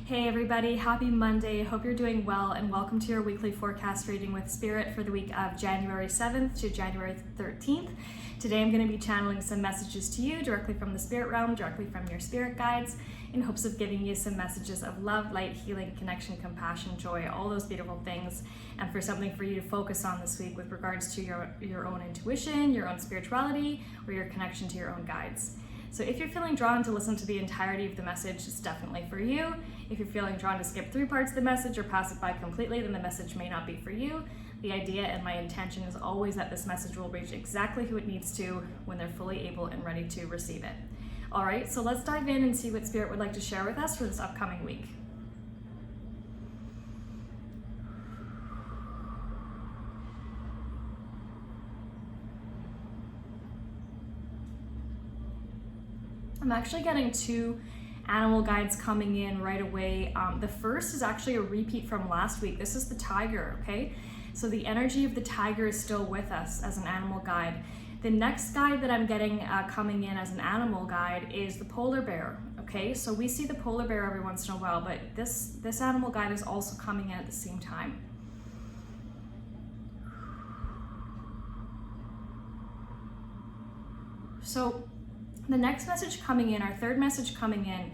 Hey everybody, happy Monday. Hope you're doing well and welcome to your weekly forecast reading with Spirit for the week of January 7th to January 13th. Today I'm going to be channeling some messages to you directly from the spirit realm, directly from your spirit guides, in hopes of giving you some messages of love, light, healing, connection, compassion, joy, all those beautiful things, and for something for you to focus on this week with regards to your own intuition, your own spirituality, or your connection to your own guides. So if you're feeling drawn to listen to the entirety of the message, it's definitely for you. If you're feeling drawn to skip through parts of the message or pass it by completely, then the message may not be for you. The idea and my intention is always that this message will reach exactly who it needs to when they're fully able and ready to receive it. All right, so let's dive in and see what Spirit would like to share with us for this upcoming week. I'm actually getting two animal guides coming in right away. The first is actually a repeat from last week. This is the tiger, okay? So the energy of the tiger is still with us as an animal guide. The next guide that I'm getting coming in as an animal guide is the polar bear, okay? So we see the polar bear every once in a while, but this animal guide is also coming in at the same time. So the next message coming in, our third message coming in,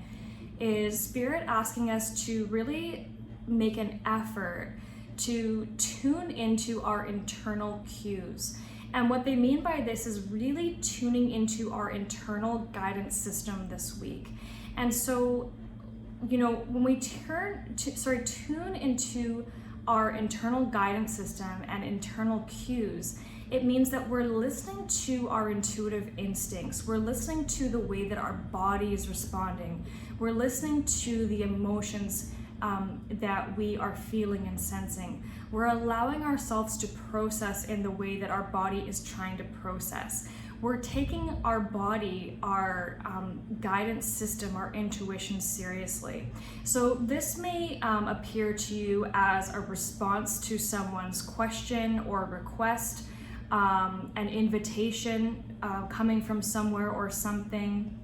is Spirit asking us to really make an effort to tune into our internal cues. And what they mean by this is really tuning into our internal guidance system this week. And so, you know, when we tune into our internal guidance system and internal cues, it means that we're listening to our intuitive instincts. We're listening to the way that our body is responding. We're listening to the emotions that we are feeling and sensing. We're allowing ourselves to process in the way that our body is trying to process. We're taking our body, our guidance system, our intuition seriously. So this may appear to you as a response to someone's question or request, an invitation coming from somewhere or something.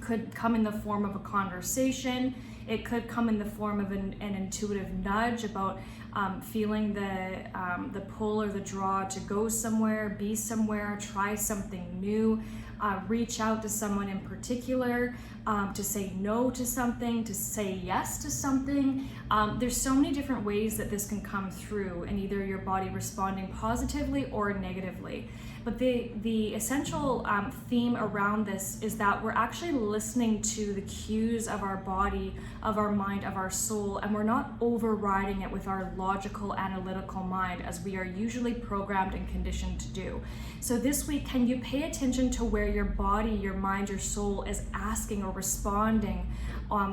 Could come in the form of a conversation. It could come in the form of an intuitive nudge about feeling the pull or the draw to go somewhere, be somewhere, try something new, reach out to someone in particular, to say no to something, to say yes to something. There's so many different ways that this can come through, and either your body responding positively or negatively. But the essential theme around this is that we're actually listening to the cues of our body, of our mind, of our soul, and we're not overriding it with our logical, analytical mind as we are usually programmed and conditioned to do. So this week, can you pay attention to where your body, your mind, your soul is asking or responding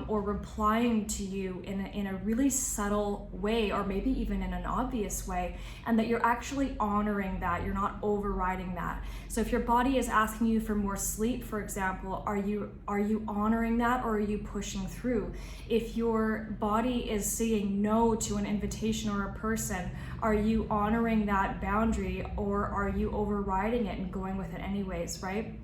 or replying to you in a really subtle way, or maybe even in an obvious way, and that you're actually honoring that, you're not overriding that. So if your body is asking you for more sleep, for example, are you honoring that, or are you pushing through? If your body is saying no to an invitation or a person, are you honoring that boundary, or are you overriding it and going with it anyways, right?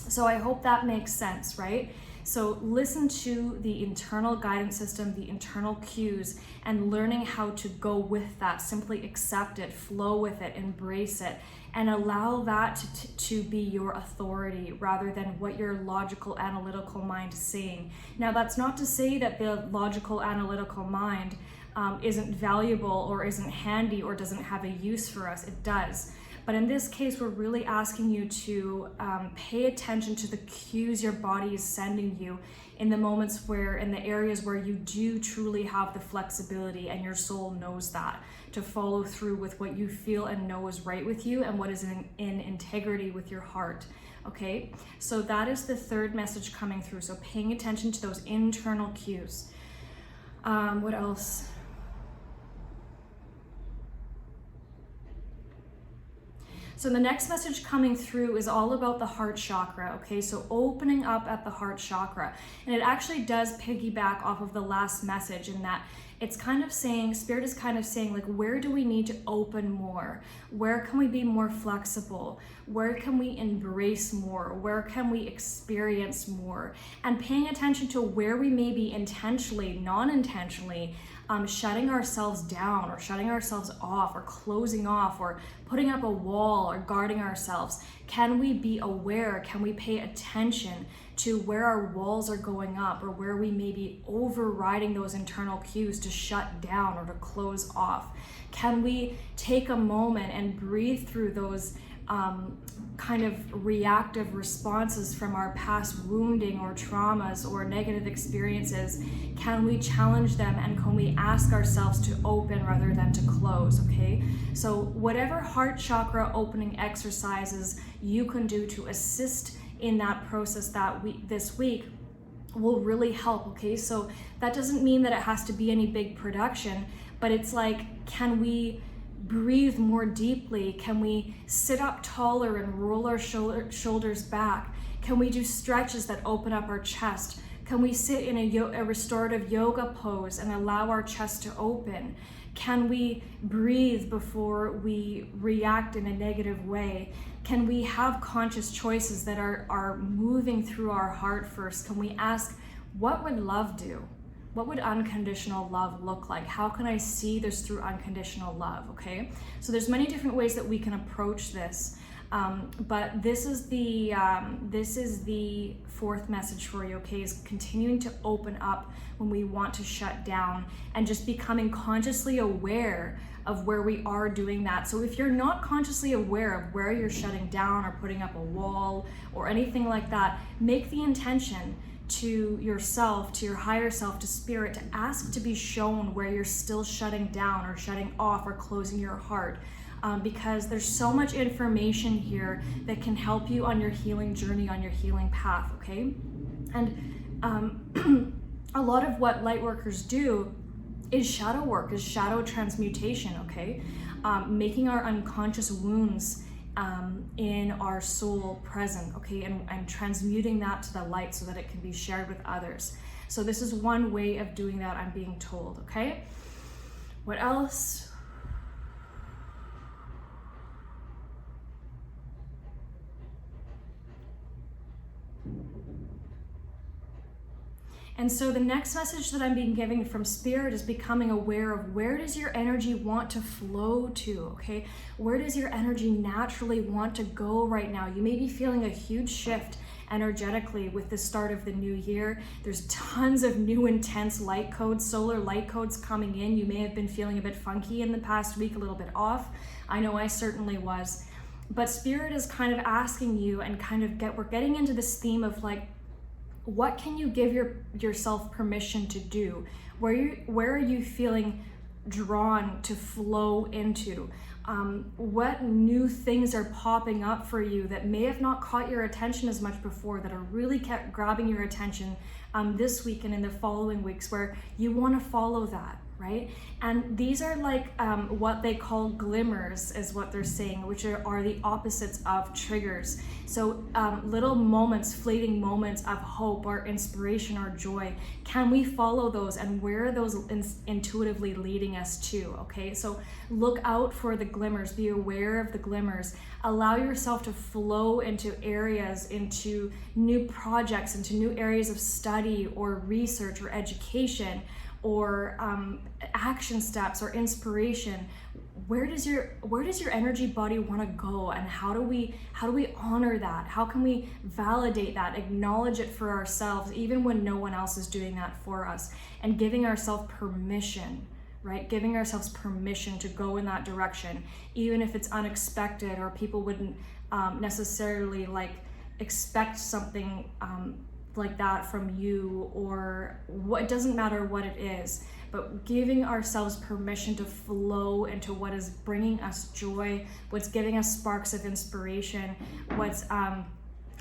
So I hope that makes sense, right? So listen to the internal guidance system, the internal cues, and learning how to go with that. Simply accept it, flow with it, embrace it, and allow that to be your authority rather than what your logical, analytical mind is saying. Now, that's not to say that the logical, analytical mind isn't valuable or isn't handy or doesn't have a use for us. It does. But in this case, we're really asking you to pay attention to the cues your body is sending you in the moments where, in the areas where you do truly have the flexibility and your soul knows that, to follow through with what you feel and know is right with you and what is in integrity with your heart. Okay, so that is the third message coming through. So paying attention to those internal cues. What else? So the next message coming through is all about the heart chakra, okay? So opening up at the heart chakra. And it actually does piggyback off of the last message in that it's kind of saying, Spirit is kind of saying, like, where do we need to open more? Where can we be more flexible? Where can we embrace more? Where can we experience more? And paying attention to where we may be intentionally, non-intentionally, shutting ourselves down or shutting ourselves off or closing off or putting up a wall or guarding ourselves. Can we be aware? Can we pay attention to where our walls are going up or where we may be overriding those internal cues to shut down or to close off? Can we take a moment and breathe through those kind of reactive responses from our past wounding or traumas or negative experiences? Can we challenge them, and can we ask ourselves to open rather than to close? Okay, so whatever heart chakra opening exercises you can do to assist in that process this week will really help. Okay, so that doesn't mean that it has to be any big production, but it's like, can we breathe more deeply? Can we sit up taller and roll our shoulders back? Can we do stretches that open up our chest? Can we sit in a restorative yoga pose and allow our chest to open? Can we breathe before we react in a negative way? Can we have conscious choices that are moving through our heart first? Can we ask, what would love do? What would unconditional love look like? How can I see this through unconditional love? Okay, so there's many different ways that we can approach this, but this is the fourth message for you. Okay, is continuing to open up when we want to shut down and just becoming consciously aware of where we are doing that. So if you're not consciously aware of where you're shutting down or putting up a wall or anything like that, make the intention to yourself, to your higher self, to spirit, to ask to be shown where you're still shutting down or shutting off or closing your heart, because there's so much information here that can help you on your healing journey, on your healing path. Okay, and a lot of what light workers do is shadow work, is shadow transmutation. Okay, making our unconscious wounds in our soul present, okay, and transmuting that to the light so that it can be shared with others. So this is one way of doing that, I'm being told. Okay, what else? And so the next message that I'm being given from Spirit is becoming aware of, where does your energy want to flow to, okay? Where does your energy naturally want to go right now? You may be feeling a huge shift energetically with the start of the new year. There's tons of new intense light codes, solar light codes coming in. You may have been feeling a bit funky in the past week, a little bit off. I know I certainly was. But Spirit is kind of asking you, and we're getting into this theme of like, what can you give yourself permission to do? Where are you feeling drawn to flow into? What new things are popping up for you that may have not caught your attention as much before, that are really kept grabbing your attention this week and in the following weeks, where you want to follow that, right? And these are like what they call glimmers, is what they're saying, which are the opposites of triggers. So little moments, fleeting moments of hope or inspiration or joy. Can we follow those, and where are those intuitively leading us to? Okay, so look out for the glimmers, be aware of the glimmers, allow yourself to flow into areas, into new projects, into new areas of study or research or education, or action steps or inspiration. Where does your energy body want to go, and how do we honor that? How can we validate that, acknowledge it for ourselves, even when no one else is doing that for us, and giving ourselves permission, right? Giving ourselves permission to go in that direction, even if it's unexpected or people wouldn't necessarily like expect something like that from you, or what, it doesn't matter what it is, but giving ourselves permission to flow into what is bringing us joy, what's giving us sparks of inspiration, what's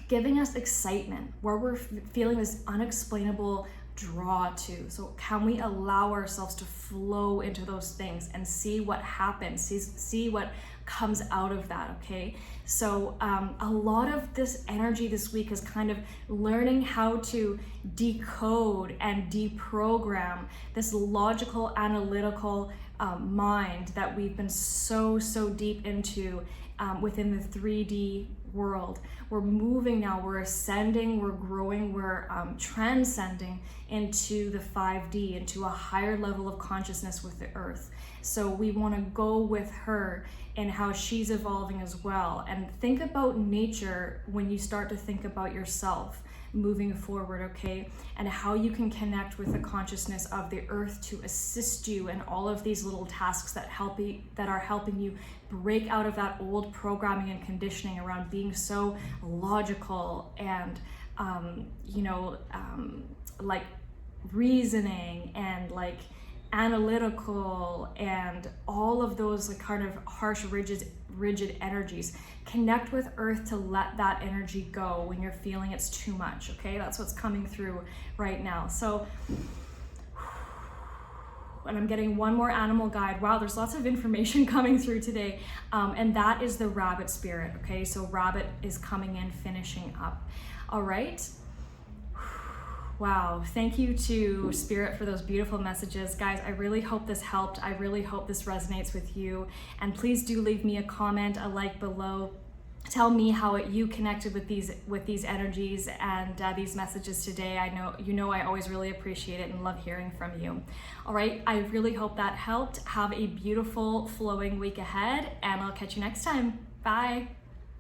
giving us excitement, where we're feeling this unexplainable draw to. So can we allow ourselves to flow into those things and see what happens, see what comes out of that, okay? So a lot of this energy this week is kind of learning how to decode and deprogram this logical, analytical mind that we've been so deep into within the 3D world. We're moving now, we're ascending, we're growing, we're transcending into the 5D, into a higher level of consciousness with the earth. So we want to go with her and how she's evolving as well. And think about nature when you start to think about yourself moving forward, okay? And how you can connect with the consciousness of the earth to assist you in all of these little tasks that are helping you break out of that old programming and conditioning around being so logical and like reasoning and like analytical and all of those like kind of harsh, rigid energies. Connect with earth to let that energy go when you're feeling it's too much, okay? That's what's coming through right now. So, and I'm getting one more animal guide. Wow, there's lots of information coming through today. And that is the rabbit spirit, okay? So rabbit is coming in, finishing up. All right. Wow, thank you to Spirit for those beautiful messages. Guys, I really hope this helped. I really hope this resonates with you. And please do leave me a comment, a like below. Tell me how you connected with these energies and these messages today. I know I always really appreciate it and love hearing from you. All right, I really hope that helped. Have a beautiful flowing week ahead, and I'll catch you next time. Bye.